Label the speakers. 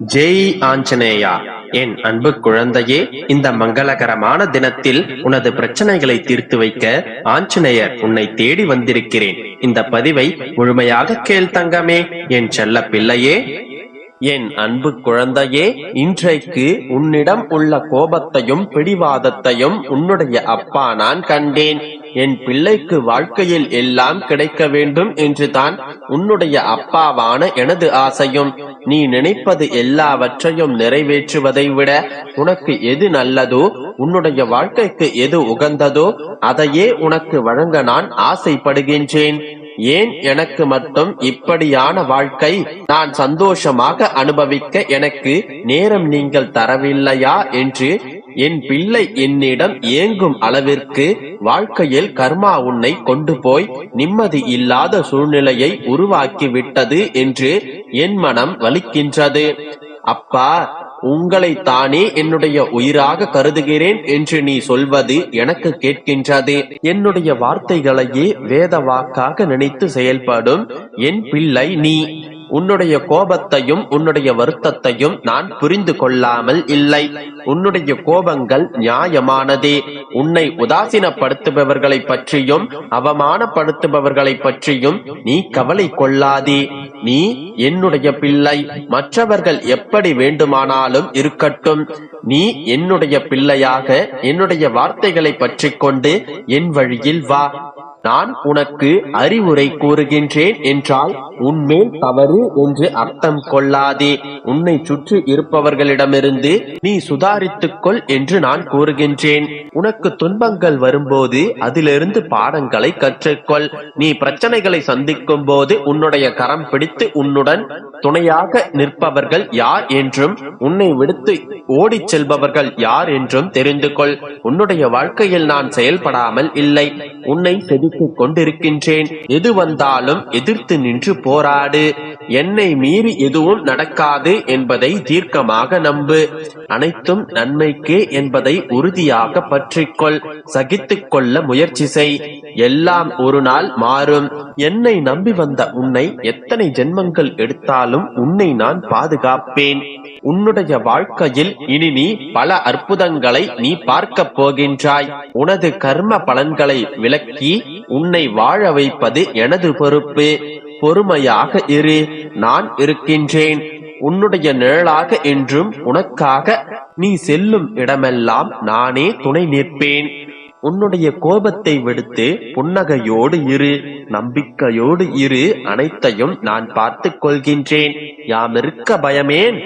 Speaker 1: ஜெய் ஆஞ்சநேயா. என் அன்பு குழந்தையே, இந்த மங்களகரமான தினத்தில் உனது பிரச்சனைகளை தீர்த்து வைக்க ஆஞ்சநேயர் உன்னை தேடி வந்திருக்கிறேன். இந்த பதிவை முழுமையாக கேள் தங்கமே, என் செல்ல பிள்ளையே. என் அன்பு குழந்தையே, இன்றைக்கு உன்னிடம் உள்ள கோபத்தையும் பிடிவாதத்தையும் உன்னுடைய அப்பா நான் கண்டேன். என் பிள்ளைக்கு வாழ்க்கையில் எல்லாம் கிடைக்க வேண்டும் என்றுதான் உன்னுடைய அப்பாவான எனது ஆசையும். நீ நினைப்பது எல்லாவற்றையும் நிறைவேற்றுவதை விட உனக்கு எது நல்லதோ, உன்னுடைய வாழ்க்கைக்கு எது உகந்ததோ அதையே உனக்கு வழங்க நான் ஆசைப்படுகின்றேன். ஏன் எனக்கு மட்டும் இப்படியான வாழ்க்கை நான் சந்தோஷமாக அனுபவிக்க எனக்கு நேரம் நீங்கள் தரவில்லையா என்று என் பிள்ளை என்னிடம் ஏங்கும் அளவிற்கு வாழ்க்கையில் கர்மா உன்னை கொண்டு போய் நிம்மதி இல்லாத சூழ்நிலையை உருவாக்கி விட்டது என்று என் மனம் வலிக்கின்றது. அப்பா, உங்களை தானே என்னுடைய உயிராக கருதுகிறேன் என்று நீ சொல்வது எனக்கு கேட்கின்றது. என்னுடைய வார்த்தைகளையே வேத வாக்காக நினைத்து செயல்படும் என் பிள்ளை நீ. உன்னுடைய கோபத்தையும் உன்னுடைய வருத்தத்தையும் நான் புரிந்து கொள்ளாமல் இல்லை. உன்னுடைய கோபங்கள் நியாயமானதே. உன்னை உதாசீனப்படுத்துபவர்களை பற்றியும் அவமானப்படுத்துபவர்களை பற்றியும் நீ கவலை கொள்ளாதே. நீ என்னுடைய பிள்ளை. மற்றவர்கள் எப்படி வேண்டுமானாலும் இருக்கட்டும். நீ என்னுடைய பிள்ளையாக என்னுடைய வார்த்தைகளை பற்றி கொண்டு என் வழியில் வா. நான் உனக்கு அறிவுரை கூறுகின்றேன் என்றால் உன்மேல் தவறு என்று அர்த்தம் கொள்ளாதே. உன்னை சுற்றி இருப்பவர்களிடமிருந்து நீ சுதாரித்துக் கொள் என்று நான் கூறுகின்றேன். உனக்கு துன்பங்கள் வரும்போது அதிலிருந்து பாடங்களை கற்றுக்கொள். நீ பிரச்சனைகளை சந்திக்கும் போது உன்னுடைய கரம் பிடித்து உன்னுடன் துணையாக நிற்பவர்கள் யார் என்றும் உன்னை விடுத்து ஓடிச் செல்பவர்கள் யார் என்றும் தெரிந்து கொள். உன்னுடைய வாழ்க்கையில் நான் செயல்படாமல் இல்லை. உன்னை செதுக்கிக் கொண்டிருக்கின்றேன். எது வந்தாலும் எதிர்த்து நின்று போராடு. என்னை மீறி எதுவும் நடக்காது என்பதை தீர்க்கமாக நம்பு. அனைத்தும் நன்மைக்கே என்பதை உறுதியாக பற்றிக்கொள். சகித்துக் கொள்ள முயற்சி செய். எல்லாம் ஒரு நாள் மாறும். என்னை நம்பி வந்த உன்னை எத்தனை ஜென்மங்கள் எடுத்தாலும் உன்னை நான் பாதுகாப்பேன். உன்னுடைய வாழ்க்கையில் இனி நீ பல அற்புதங்களை நீ பார்க்க போகின்றாய். உனது கர்ம பலன்களை விலக்கி உன்னை வாழ வைப்பது எனது பொறுப்பு. பொறுமையாக இரு. நான் இருக்கின்றேன். உன்னுடைய நிழலாக என்றும் உனக்காக நீ செல்லும் இடமெல்லாம் நானே துணை நிற்பேன். உன்னுடைய கோபத்தை விடுத்து புன்னகையோடு இரு. நம்பிக்கையோடு இரு. அனைத்தையும் நான் பார்த்துக் கொள்கின்றேன். யாமிருக்க பயமேன்.